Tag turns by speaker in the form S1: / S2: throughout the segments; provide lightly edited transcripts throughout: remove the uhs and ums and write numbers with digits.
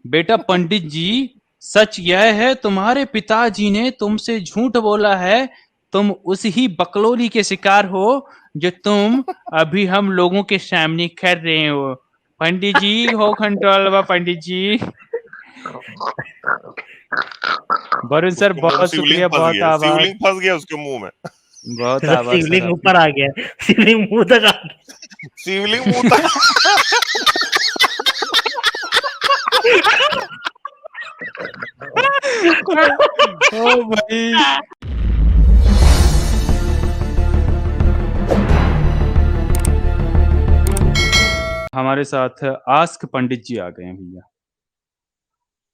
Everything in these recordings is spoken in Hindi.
S1: बेटा पंडित जी, सच यह है तुम्हारे पिताजी ने तुमसे झूठ बोला है। तुम उस ही बकलोली के शिकार हो जो तुम अभी हम लोगों के सामने कर रहे हो। पंडित जी हो कंट्रोल व पंडित जी। वरुण सर
S2: उसके मुंह
S1: बहुत
S2: शिवलिंग
S1: शुक्रिया,
S2: फंस
S1: बहुत
S2: गया,
S1: आभार,
S2: शिवलिंग फंस गया उसके मुंह में।
S1: बहुत आभार सर
S3: शिवलिंग
S1: आपकी।
S3: ऊपर आ गया, शिवलिंग मुंह तक आ गया।
S2: शिवलिंग मुंह तक।
S1: ओ भाई, हमारे साथ आस्क पंडित जी आ गए हैं भैया।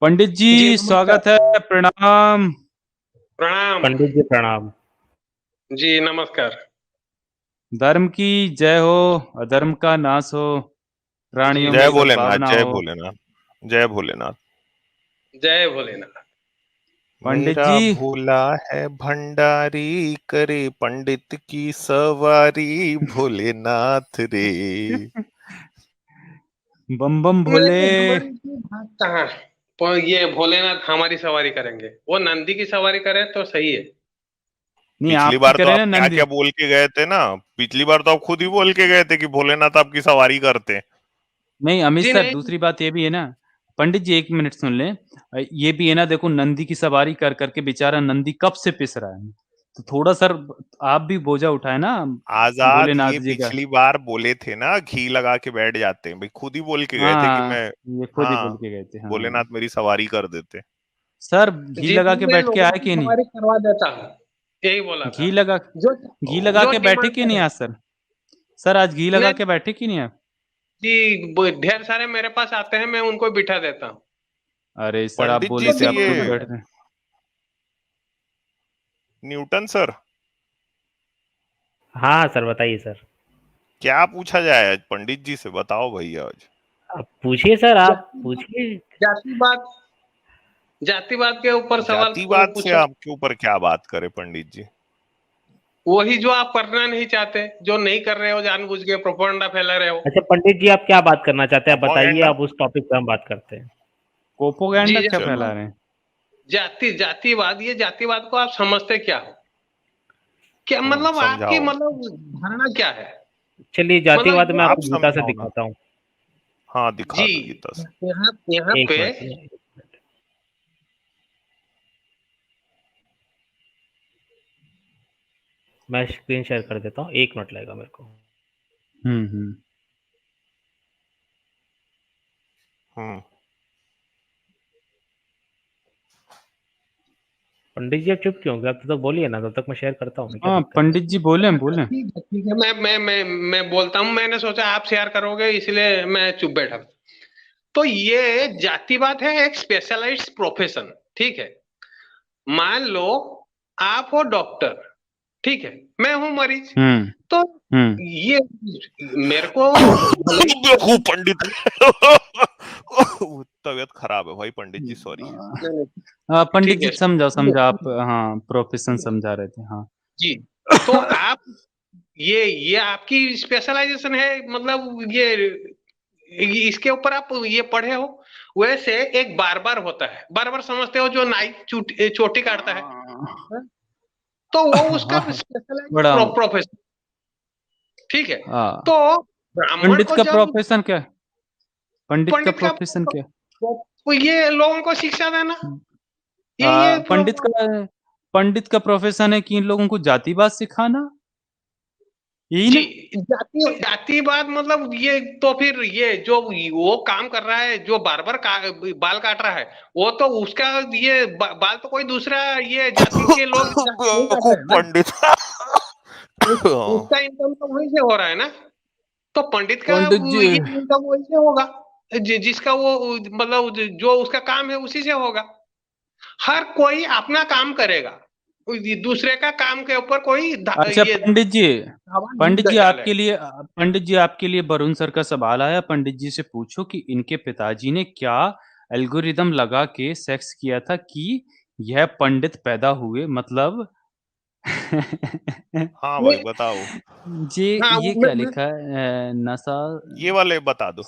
S1: पंडित
S4: जी
S1: जी
S4: नमस्कार।
S1: स्वागत है, प्रणाम।
S4: प्रणाम।
S3: पंडित जी प्रणाम।
S4: जी नमस्कार।
S1: धर्म की जय हो, अधर्म का नाश हो, प्राणियों में
S2: जय
S4: बिल्कुल।
S2: भोलेनाथ,
S1: सद्भावना
S2: जय
S1: हो।
S2: भोलेनाथ, जय भोलेनाथ।
S4: जय भोलेनाथ।
S1: पंडित
S2: मेरा
S1: जी
S2: भोला है भंडारी, करे पंडित की सवारी, भोलेनाथ रे।
S1: बम बम
S4: नहीं,
S1: भोले।
S4: हमारी की बात कहाँ है? पर ये भोलेनाथ हमारी सवारी करेंगे, वो नंदी की सवारी करे तो सही है।
S1: नहीं,
S2: पिछली
S1: आपकी
S2: बार तो
S1: करें
S2: आप
S1: ना
S2: क्या
S1: नंदी।
S2: क्या बोल के गए थे ना। पिछली बार तो आप खुद ही बोल के गए थे कि भोलेनाथ आपकी सवारी करते हैं।
S1: नहीं अमित
S4: जी
S1: सर,
S4: नहीं।
S1: दूसरी बात ये भी है ना, पंडित जी एक मिनट सुन लें। ये भी है ना, देखो नंदी की सवारी कर करके बेचारा नंदी कब से पिस रहा है। तो थोड़ा सर आप भी बोझा उठाए ना
S2: आजाद
S1: भोलेनाथ
S2: ये
S1: जी का।
S2: पिछली बार बोले थे ना, घी लगा के बैठ जाते हैं भाई, खुद ही बोल के गए थे कि
S1: हाँ,
S2: मैं।
S1: ये खुद ही बोल
S2: हाँ,
S1: के गए थे, हाँ।
S2: भोलेनाथ मेरी सवारी कर देते।
S1: सर घी
S4: जी
S1: लगा
S4: नहीं,
S1: के
S4: मैं
S1: बैठ के
S4: लोगों
S1: आए
S4: की
S1: कि नहीं?
S4: सवारी करवा देता हूँ, यही बोला था।
S1: घी लगा
S4: जो
S1: घी लगा
S4: जो
S1: के बैठे
S4: डिमांड
S1: कि नहीं
S4: करे।
S1: आज सर? सर आज घी लगा
S4: नहीं
S1: के बैठे कि नहीं आप?
S4: जी, ढेर सारे मेरे पास आते हैं, मैं उनको बिठा देता हूँ।
S1: अरे सर आप
S2: पंडित जी
S1: बोले थे
S2: से
S1: आप
S2: ये
S1: खुद बैठ रहे।
S2: न्यूटन सर,
S3: हाँ सर, बताइए सर।
S2: क्या पूछा जाए आज पंडित जी से, बताओ भैया आज।
S3: आप पूछिए सर, आप
S4: जातिवाद
S3: पूछिए।
S4: जातिवाद जातिवाद के ऊपर सवाल
S2: जातिवाद से
S4: पूछो।
S2: आपके ऊपर क्या बात करे पंडित जी?
S4: वही जो आप करना नहीं चाहते, जो नहीं कर रहे हो, जानबूझ के प्रोपेगेंडा फैला रहे हो।
S3: अच्छा पंडित जी, आप क्या बात करना चाहते हैं, आप बताइए,
S2: प्रोपेगेंडा।
S3: आप उस टॉपिक पे हम बात करते हैं।
S1: प्रोपेगेंडा
S4: जी
S1: क्या
S2: चलो,
S1: फैला रहे हैं?
S4: जातिवाद, ये जातिवाद को आप समझते क्या हो? क्या मतलब आपकी
S2: समझाओ।
S4: मतलब धारणा क्या है?
S3: चलिए,
S4: मतलब
S3: जातिवाद
S4: जो
S3: में
S2: आप
S3: आपको गीता से
S2: समझाओ ना।
S3: दिखाता हूँ।
S2: हाँ, दिखा
S4: जी,
S2: दो गीता से।
S4: यहाँ यहाँ
S3: एक
S4: पे
S3: मिनट में, मैं स्क्रीन शेयर कर देता हूँ, 1 मिनट लगेगा मेरे को।
S1: हम्म।
S2: हम्म
S3: पंडित जी आप चुप क्यों हो गए? आप तब तक बोलिए ना, तब तक मैं शेयर करता हूँ, क्या
S1: हाँ
S3: दिक्कत है?
S1: पंडित जी बोले बोले।
S4: ठीक है, मैं बोलता हूँ। मैंने सोचा आप शेयर करोगे, इसलिए मैं चुप बैठा। तो ये जातिवाद है, एक स्पेशलाइज्ड प्रोफेशन। ठीक है, मान लो आप हो डॉक्टर, ठीक है, मैं हूं मरीज।
S1: हम्म
S4: तो
S1: हम्म।
S4: ये मेरे को भले ही
S2: बेवकूफ पंडित। तबीयत खराब है भाई पंडित जी, सॉरी।
S4: नहीं, नहीं,
S1: पंडित
S4: ठीक
S1: जी
S4: है,
S1: समझो आप, हाँ प्रोफेशन समझा रहे थे, हाँ।
S4: जी। तो आप ये आपकी स्पेशलाइजेशन है, मतलब इसके ऊपर आप ये पढ़े हो। वैसे एक बार्बर होता है, बार्बर समझते हो, जो नाई चोटी काटता है। तो वो उसका
S1: हाँ,
S4: स्पेशलाइज
S1: बड़ा
S4: प्रोफेशन। ठीक है।
S1: हाँ।
S4: तो ब्राह्मण
S1: पंडित
S4: को
S1: का
S4: जब
S1: प्रोफेशन क्या है? पंडित का
S4: पंडित का
S1: प्रोफेशन क्या है?
S4: तो ये लोगों को शिक्षा देना, ये
S1: पंडित का पंडित का प्रोफेशन है कि इन लोगों को जातिवाद सिखाना, यही
S4: जी।
S1: ना?
S4: जातिवाद मतलब ये तो फिर ये जो वो काम कर रहा है, जो बार्बर बाल काट रहा है, वो तो उसका ये बाल तो कोई दूसरा ये जाति के लोग नहीं काट
S2: बेवकूफ
S4: रहे हैं ना।
S2: पंडित।
S4: उसका इनकम तो वहीं से हो रहा है ना। तो पंडित का
S1: पंडित जी
S4: ये इनकम वहीं से होगा, जिसका वो मतलब जो उसका काम है उसी से होगा। हर कोई अपना काम करेगा, दूसरे का काम के ऊपर कोई
S1: अच्छा
S4: ये
S1: पंडित जी,
S4: दावा
S1: पंडित
S4: नहीं
S1: जी आपके
S4: डालेगा।
S1: लिए पंडित जी आपके लिए वरुण सर का सवाल आया। पंडित जी से पूछो कि इनके पिताजी ने क्या एल्गोरिदम लगा के सेक्स किया था कि यह पंडित पैदा हुए, मतलब।
S2: हाँ भाई
S4: नहीं,
S2: बताओ,
S4: हाँ
S1: ये क्या लिखा है? नशा
S2: ये वाले बता दो।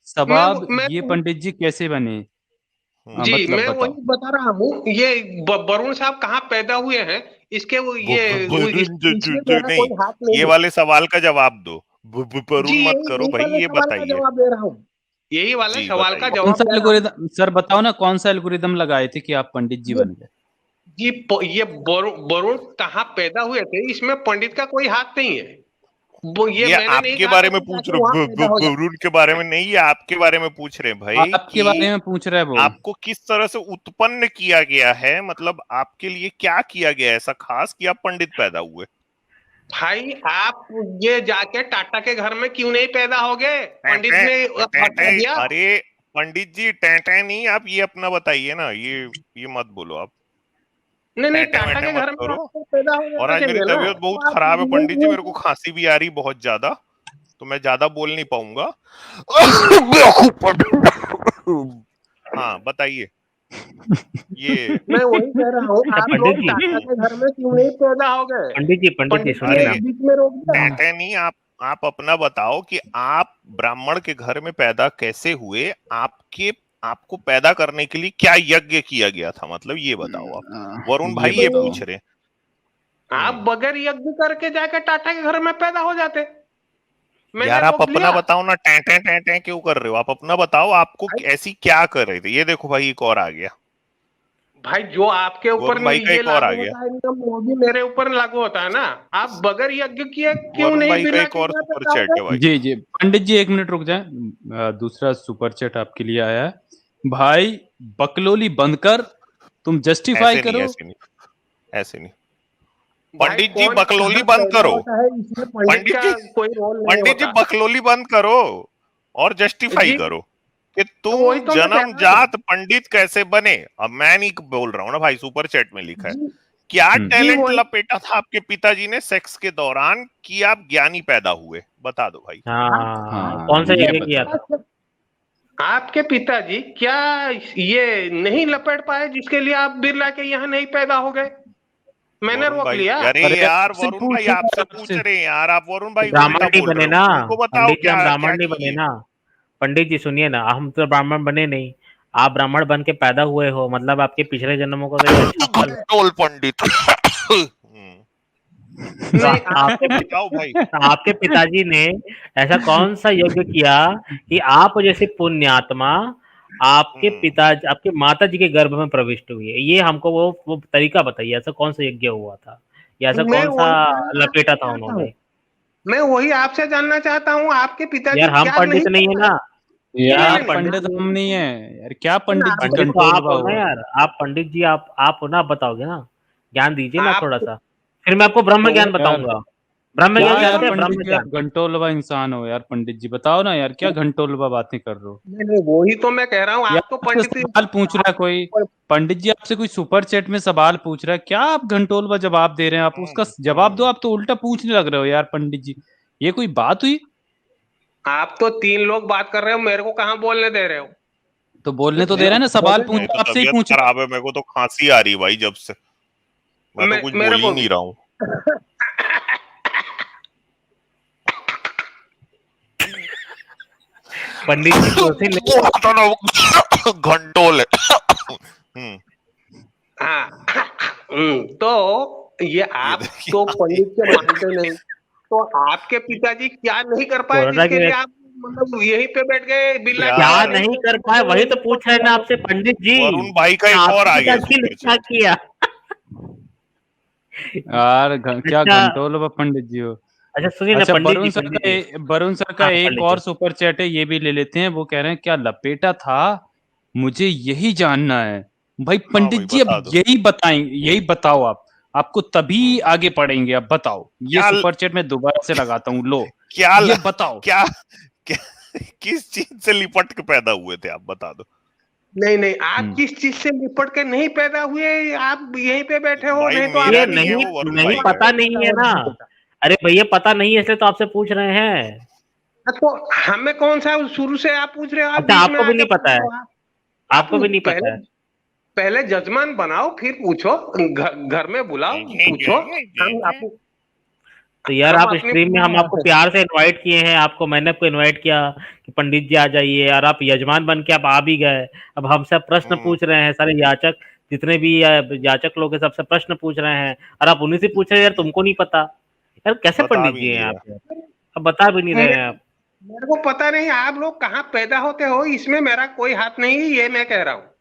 S1: सबाब,
S4: मैं
S1: ये पंडित जी कैसे बने?
S4: जी
S1: मतलब
S4: मैं
S1: बताओ।
S4: वही बता रहा हूँ, ये वरुण साहब कहाँ पैदा हुए हैं, इसके इसमें मेरा
S2: नहीं,
S4: कोई हाथ नहीं
S2: ये
S4: है।
S2: वाले सवाल का जवाब दो।
S4: जी
S2: वरुण मत
S4: यही
S2: करो
S4: यही
S2: भाई,
S4: वाले
S2: ये
S4: सवाल का
S2: बताइए।
S4: जवाब दे रहा हूँ, यही वाले
S2: जी
S4: सवाल का
S2: बताइए।
S1: कौन सा
S4: जवाब दे रहा हूँ।
S1: एल्गोरिदम सर बताओ ना, कौन सा एल्गोरिदम लगाए थे कि आप पंडित जी
S4: ये
S1: बन गए?
S4: ये वरुण कहाँ पैदा हुए थे, इसमें पंडित का कोई हाथ नहीं है। वो ये
S2: ये
S4: मैंने नहीं
S2: आपके
S4: कहा
S2: बारे
S4: था
S2: में
S4: कि
S2: पूछ
S4: जाके
S2: रहे
S4: वहां
S2: हो,
S4: पैदा हो जाए।
S2: वरुण के बारे में नहीं, ये आपके बारे में पूछ रहे हैं भाई
S1: आपके बारे
S2: कि
S1: में पूछ रहा है वो।
S2: आपको किस तरह से उत्पन्न किया गया है, मतलब आपके लिए क्या किया गया है ऐसा खास कि आप पंडित पैदा हुए।
S4: भाई आप ये जाके टाटा के घर में क्यों नहीं पैदा हो गए, पंडित
S2: टेंटे
S4: ने हटा
S2: टेंटे,
S4: दिया।
S2: अरे पंडित जी टेंटे नहीं, आप ये अपना बताइए ना, ये मत बोलो आप।
S4: नहीं नहीं,
S2: टेंटे
S4: टाटा
S2: वेंटे
S4: के
S2: मत
S4: घर में
S2: करो।
S4: आपको पैदा हो
S2: और
S4: जाना
S2: आज मेरी
S4: चाहिए ना,
S2: तबीयत बहुत
S4: तो आप
S2: खराब है पंडित जी, मेरे को
S4: ये
S2: खांसी भी आ रही बहुत ज्यादा, तो मैं ज्यादा बोल नहीं पाऊंगा। हाँ बताइए। ये
S4: मैं वही कह रहा हूँ,
S3: अच्छा
S4: आप
S3: पंडित
S4: लोग
S3: जी,
S4: टाटा के घर में क्यों नहीं पैदा हो गए।
S3: पंडित जी
S4: पंडित
S3: सुनिए
S4: ने
S3: ना।
S2: अरे
S4: बीच में रोक दिया।
S2: टेंटे नहीं, आप अपना बताओ कि आप ब्राह्मण के घर में पैदा कैसे हुए, आपको पैदा करने के लिए क्या यज्ञ किया गया था, मतलब ये बताओ आप। वरुण
S1: ये
S2: भाई ये
S1: बताओ।
S2: पूछ रहे हैं।
S4: आप बगैर यज्ञ करके जाके टाटा के घर में पैदा हो जाते, मैंने
S2: यार आप
S4: रोक
S2: अपना
S4: लिया।
S2: बताओ ना, टेंटे टेंटे क्यों कर रहे हो, आप अपना बताओ, आपको ऐसी क्या कर रहे थे। ये देखो भाई एक और आ गया,
S4: भाई जो आपके ऊपर
S2: वरुण भाई का
S4: ये
S2: एक और आ
S4: लागू
S2: गया।
S4: होता है नियम, वो भी मेरे ऊपर लागू होता है ना। आप बगैर यज्ञ किए क्यों
S2: वरुण
S4: नहीं
S2: भाई का
S4: बिरला
S2: एक
S4: के
S2: और
S4: घर
S2: सुपर
S4: पैदा हो
S2: चैट है
S4: गए।
S2: भाई।
S1: जी जी पंडित जी, एक मिनट रुक जाए। दूसरा सुपर चैट आपके लिए आया है। भाई बकलोली बंद कर, तुम जस्टिफाई
S2: ऐसे नहीं,
S1: करो।
S2: ऐसे नहीं, ऐसे नहीं।
S4: भाई
S2: पंडित जी
S4: कौन
S2: बकलोली
S4: कहाँ
S2: बंद
S4: पैदा
S2: करो।
S4: होता है, इसमें पंडित
S2: पंडित
S4: का
S2: जी,
S4: कोई रोल नहीं
S2: पंडित जी
S4: होता।
S2: बकलोली बंद करो और जस्टिफाई
S4: जी
S2: करो कि
S4: तो वही
S2: तुम
S4: तो मैं कह
S2: जन्म
S4: रहा हूँ।
S2: जात पंडित कैसे बने। अब मैं नहीं बोल रहा हूँ ना भाई, सुपर चैट में लिखा है।
S4: जी
S2: क्या
S4: जी
S2: टैलेंट
S4: वही।
S2: लपेटा था आपके पिताजी ने सेक्स के दौरान कि आप ज्ञानी पैदा हुए, बता दो भाई।
S3: हाँ,
S1: हाँ
S3: कौन सा
S1: ये
S3: यज्ञ किया
S1: बताओ।
S3: था?
S4: आपके पिताजी क्या ये नहीं लपेट पाए जिसके लिए आप बिरला के यहाँ नहीं पैदा हो गए, मैंने
S2: वरुण
S4: रोक
S2: भाई,
S4: लिया।
S2: अरे
S1: अरे
S2: यार
S1: आपसे
S2: वरुण भाई
S1: पूछ रहा
S2: आपसे
S1: हूँ,
S2: पूछ
S1: आपसे।
S2: रहे हैं यार, आप वरुण भाई
S3: ब्राह्मण
S2: उल्टा
S3: नहीं
S2: बोल
S3: बने
S2: रहे
S3: ना,
S2: हो, उनको बताओ
S3: पंडित जी हम
S2: क्या क्या
S3: ब्राह्मण नहीं बने
S2: किए।
S3: ना। पंडित जी सुनिए ना, हम तो ब्राह्मण बने नहीं। आप ब्राह्मण बन के पैदा हुए हो, मतलब आपके पिछले जन्मों का कोई अच्छा फल है।
S2: घंटोल पंडित।
S3: तो
S4: नहीं
S3: आपके
S2: बताओ भाई।
S3: तो आपके पिताजी ने ऐसा कौन सा यज्ञ किया कि आप जैसे पुण्यात्मा आपके
S2: हम्म,
S3: पिता आपके माता जी के गर्भ में प्रविष्ट हुई है। ये हमको वो तरीका बताइए, ऐसा कौन सा यज्ञ हुआ था, या ऐसा
S4: मैं
S3: कौन सा
S4: वही जानना
S3: लपेटा था
S4: चाहता हूँ,
S3: उन्होंने।
S4: मैं वही आपसे जानना चाहता हूँ, आपके पिताजी
S3: यार हम
S4: क्या नहीं
S3: पंडित नहीं
S4: कर
S3: है
S4: पाए।
S3: ना।
S4: नहीं
S1: यार
S4: नहीं
S3: आप
S4: नहीं
S3: पंडित
S1: पंडित
S3: नहीं
S1: हम
S3: है।
S1: नहीं है यार, क्या पंडित जी
S3: पंडित तो आप
S1: कंट्रोल
S3: हो ना
S1: हुआ।
S3: यार, आप पंडित जी, आप हो ना, आप बताओगे ना। ज्ञान दीजिए ना
S4: आप
S3: थोड़ा सा, फिर मैं आपको ब्रह्म
S4: तो
S3: ज्ञान
S1: यार
S3: बताऊंगा। ब्रह्म
S1: क्या
S3: ज्ञान
S1: यार
S3: जानते हैं,
S1: पंडित
S3: ब्रह्म
S1: जी, आप
S3: ज्ञान।
S1: घंटोलवा इंसान हो यार। पंडित जी बताओ ना यार, क्या घंटोलवा बातें कर रहे हो
S4: नहीं नहीं, वही तो मैं कह रहा हूँ,
S1: यार।
S4: आप तो
S1: आपसे
S4: पंडित
S1: सवाल पूछ रहा है कोई, पंडित जी आपसे कोई सुपर चैट में सवाल पूछ रहा है, क्या आप घंटोलवा जवाब दे रहे हैं? आप उसका जवाब दो, आप तो उल्टा पूछने लग रहे हो यार पंडित जी। ये कोई बात हुई?
S4: आप तो 3 लोग बात कर रहे हो, मेरे को कहाँ बोलने दे रहे हो।
S1: तो बोलने तो दे
S2: मेरे
S1: रहा है ना, सवाल
S4: बोले
S1: पूछ
S2: मेरी
S4: तो,
S2: तो
S1: रहा, आपसे ही
S2: तबीयत
S1: पूछ रहा
S2: खराब है, मेरे को तो खांसी आ रही है भाई जब से, मैं तो कुछ
S4: मेरे
S2: बोल ही
S4: को
S2: नहीं
S4: भी।
S2: रहा हूँ।
S3: पंडित जी को उसी ले।
S2: घंटोल है। हम्म,
S4: हाँ तो ये आप
S2: देखिए
S4: तो पंडित के मानते नहीं, तो आपके पिताजी क्या नहीं कर पाए
S3: कोरोना
S4: जिसके
S3: के
S4: लिए आप मतलब यहीं पे बैठ गए, बिल्ला के
S3: क्या
S4: यहाँ
S2: यार
S4: नहीं
S3: नहीं कर
S4: पैदा
S3: पाए, वही तो
S4: हुए।
S3: पूछ रहे हैं ना आपसे पंडित जी।
S2: वरुण भाई का एक और
S3: आपके
S2: आ गया
S3: पिताजी ने
S2: सुपर
S3: क्या
S2: चैट।
S3: किया?
S1: यार क्या
S3: अच्छा,
S1: घंटोलवा पंडित जी हो।
S3: अच्छा सुनिए ना
S1: अच्छा
S3: पंडित जी,
S1: वरुण सर का
S3: हाँ
S1: एक
S3: पंडित जी।
S1: और सुपर चैट है, ये भी ले लेते हैं। वो कह रहे हैं क्या लपेटा था, मुझे यही जानना है। भाई
S2: हाँ
S1: पंडित
S2: भाई
S1: जी अब
S2: बता दो।
S1: यही बताएंगे, यही बताओ आप, आपको तभी
S2: हम्म,
S1: आगे पढ़ेंगे। अब बताओ, ये
S2: क्या
S1: सुपर चैट में दोबारा से लगाता हूँ, लो
S2: क्या
S1: ये बताओ।
S2: क्या क्या किस चीज से लिपट के पैदा हुए थे, आप बता दो।
S4: नहीं नहीं, आप
S1: हम्म,
S4: किस चीज से लिपट के नहीं पैदा हुए, आप यहीं पे बैठे हो,
S2: भाई
S4: नहीं तो
S2: मेरा
S3: ये
S4: आपके
S2: नहीं है
S3: नहीं,
S2: वो, वरुण
S3: नहीं
S2: भाई का है।
S3: पता नहीं है ना। अरे भैया पता नहीं है, इसलिए तो आपसे पूछ रहे हैं।
S4: तो हमें कौन सा शुरू से आप पूछ रहे हो, आप
S3: अच्छा
S4: बीच में
S3: आपको भी
S4: आके
S3: नहीं
S4: पूछ
S3: पता
S4: रहे
S3: है?
S4: हो। आप
S3: आपको भी नहीं पता
S4: पहले
S3: है?
S4: पहले जजमान बनाओ, फिर पूछो, घर में बुलाओ, पूछो। हम आप
S3: तो यार
S4: हम
S3: आप
S4: अपनी
S3: स्ट्रीम में हम आपको प्यार से इनवाइट किए हैं, आपको मैंने आपको इनवाइट किया कि पंडित जी आ जाइए, और आप यजमान बन के आप आ भी गए। अब हमसे प्रश्न पूछ रहे हैं, सारे याचक जितने भी याचक लोग हैं सबसे प्रश्न पूछ रहे हैं, और आप उन्हीं से पूछ रहे हैं यार तुमको नहीं पता। यार कैसे
S2: बता
S3: पंडित
S2: भी
S3: जी
S2: नहीं
S3: हैं
S2: रहा।
S3: आप यार? अब बता भी नहीं रहे हैं आप।
S4: मेरे को पता नहीं आप लोग कहाँ पैदा होते हो, इसमें मेरा कोई हाथ नहीं, ये मैं कह रहा हूँ।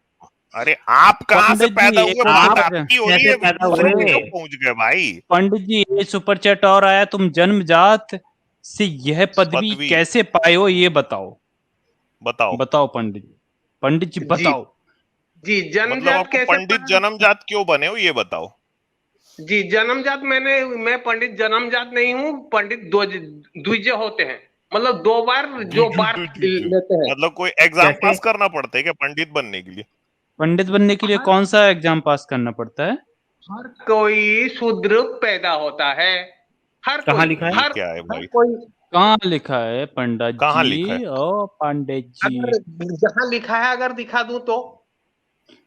S2: अरे आप कहाँ से
S1: पंडित
S2: पैदा
S1: जी
S2: हुए,
S1: एक
S2: बात
S3: आप
S2: आपकी हो रही
S3: कैसे
S2: है,
S3: पैदा
S2: दूसरे पे
S3: हुए?
S2: क्यों पहुंच गए भाई?
S1: पंडित जी ये सुपर चैट और आया, तुम जन्मजात से यह पदवी
S2: पदवी
S1: कैसे पाए हो, ये बताओ।
S2: बताओ।
S1: बताओ पंडित जी, पंडित जी
S4: जी
S1: बताओ।
S4: जी,
S2: मतलब
S4: जन्मजात
S2: आपको
S4: कैसे
S2: पंडित जन्मजात क्यों बने हो, ये बताओ।
S4: जी, जन्मजात मैं पंडित जन्मजात नहीं हूँ, पंडित द्विज होते हैं, मतलब 2 बार जो बार लेते हैं।
S2: मतलब कोई एग्जाम
S3: कैसे?
S2: पास करना पड़ता है क्या पंडित बनने के लिए?
S1: पंडित बनने के लिए कौन सा एग्जाम पास करना पड़ता है?
S4: हर कोई शूद्र पैदा होता है, हर
S3: कहाँ
S4: कोई,
S3: लिखा है?
S2: ये
S4: हर
S2: क्या है
S4: हर
S2: भाई?
S4: कोई।
S1: कहाँ लिखा है पंडित
S2: कहाँ लिखा है?
S1: जी? ओ पंडित जी,
S4: अगर जहाँ लिखा है अगर दिखा दूं तो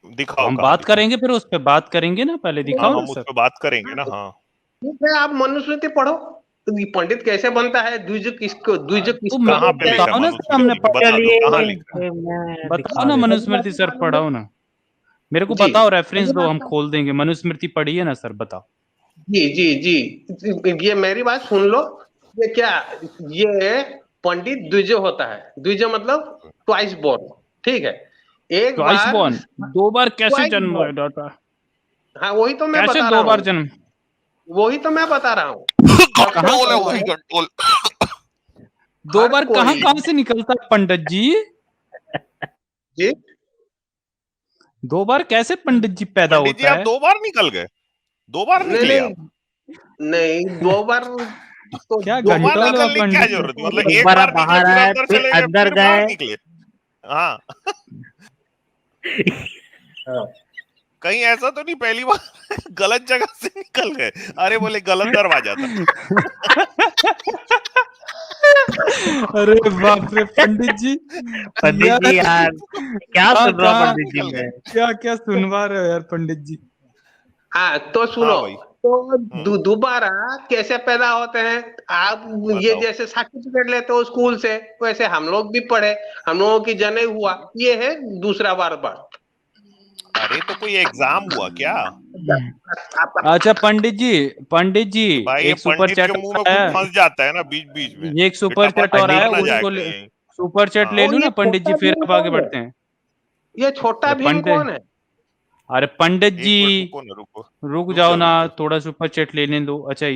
S1: तो
S2: दिखाओ
S1: हम
S2: कहाँ
S1: बात
S2: लिखा है।
S1: करेंगे, फिर उस पर बात करेंगे ना, पहले
S2: हाँ,
S1: दिखाओ ना
S2: हम उस
S1: सर।
S2: पर बात करेंगे ना। हाँ,
S4: ठीक है, आप मनुस्मृति पढ़ो, तो ये पंडित कैसे बनता है, द्विज
S1: तो
S4: किसको
S2: कहाँ पे
S4: बोलते
S2: लिखा है
S1: बताओ ना
S4: हैं।
S1: सर, हमने
S2: मनुस्मृति में,
S1: पढ़ा
S2: बता दो
S3: चलिए
S2: कहाँ लिखा है।
S3: मैं
S1: बताओ
S3: दिखा
S1: ना
S3: देता हूँ।
S1: मनुस्मृति सर, पढ़ाओ ना मेरे को,
S4: जी
S1: बताओ रेफरेंस
S4: मेरी
S1: दो,
S4: बात
S1: हम खोल देंगे। मनुस्मृति पढ़िए ना सर, बताओ।
S4: जी जी जी, ये मेरी बात सुन लो। ये क्या, ये पंडित द्विज होता है, द्विज मतलब ट्वाइस बोर्न, ठीक है, एक
S1: ट्वाइस
S4: बार,
S1: बॉर्न, दो बार कैसे
S4: ट्वाइस
S1: जन्म हुए
S4: बोर्न।
S1: डॉक्टर?
S4: हाँ वही तो मैं
S1: कैसे
S4: बता रहा
S1: दो बार
S4: हूँ,
S1: जन्म?
S4: वही तो मैं बता रहा हूँ। सबसे
S1: कहाँ
S2: कंट्रोल है भाई,
S4: पहले
S2: कंट्रोल।
S1: दो
S4: हर
S1: बार कहाँ
S4: कोई,
S1: कहाँ से निकलता है पंडित जी?
S4: जी
S1: 2 बार कैसे पंडित जी पैदा
S2: पंडित जी
S1: होता
S2: आप
S1: है?
S2: 2 बार निकल गए, 2 बार
S4: नहीं
S2: निकले
S4: नहीं
S2: आप।
S4: नहीं, 2 बार तो
S1: क्या
S2: 2 बार
S1: घंटों लो
S2: निकलने की क्या
S1: पंडित जी?
S2: जरूरत है, मतलब
S3: एक
S2: एक
S3: बार आप
S2: बार निकले
S3: बाहर
S2: फिर
S3: आए,
S2: अंदर
S3: फिर
S2: चले गए
S3: अंदर
S2: फिर बाहर
S3: गए।
S2: निकले। हाँ,
S4: हाँ।
S2: कहीं ऐसा तो नहीं पहली बार गलत जगह से निकल गए, अरे बोले गलत दरवाजा था।
S1: अरे बाप रे पंडित जी,
S3: पंडित
S1: यार
S3: जी यार क्या
S1: कहाँ
S3: सुन रहा हूँ
S1: कहाँ
S3: पंडित जी
S2: निकल गए।
S3: मैं।
S1: क्या क्या सुनवा रहे हो यार पंडित जी?
S4: हाँ तो
S2: हाँ
S4: सुनो,
S2: भाई।
S4: तो
S2: हम्म,
S4: दोबारा कैसे पैदा होते हैं आप, ये
S2: बताओ।
S4: जैसे सर्टिफिकेट लेते हो स्कूल से, वैसे हम लोग भी पढ़े, हम लोगों की जनेऊ हुआ, ये है दूसरा बार।
S2: अरे तो कोई एग्जाम हुआ क्या?
S1: अच्छा पंडित जी
S2: तो भाई ये
S1: एक सुपर
S2: पंडित के
S1: चैट
S2: मुंह में
S1: और
S2: कुछ
S1: आया है,
S2: फंस जाता है ना बीच बीच में,
S1: ये एक
S2: फिर
S1: सुपर चैट और
S2: टपाटप
S1: आया
S3: पंडित
S1: है,
S2: निकल ना
S3: जी
S2: जाए
S1: उसको
S2: कहीं।
S1: सुपर चैट
S2: हाँ,
S1: ले
S4: ओ
S1: लूं
S4: ये
S1: ना पंडित जी,
S4: छोटा
S1: फिर
S4: भीम
S1: अब आगे
S4: कौन है,
S1: बढ़ते हैं।
S4: ये छोटा
S1: अरे
S4: भीम
S1: पंडित,
S4: कौन है।
S1: अरे पंडित जी
S2: एक मिनट रुको ना, रुको।
S1: रुक
S2: रुक
S1: जाओ
S2: जाओ,
S1: ना,
S2: रुक जाओ।
S1: थोड़ा सुपर चैट लेने दो। अच्छा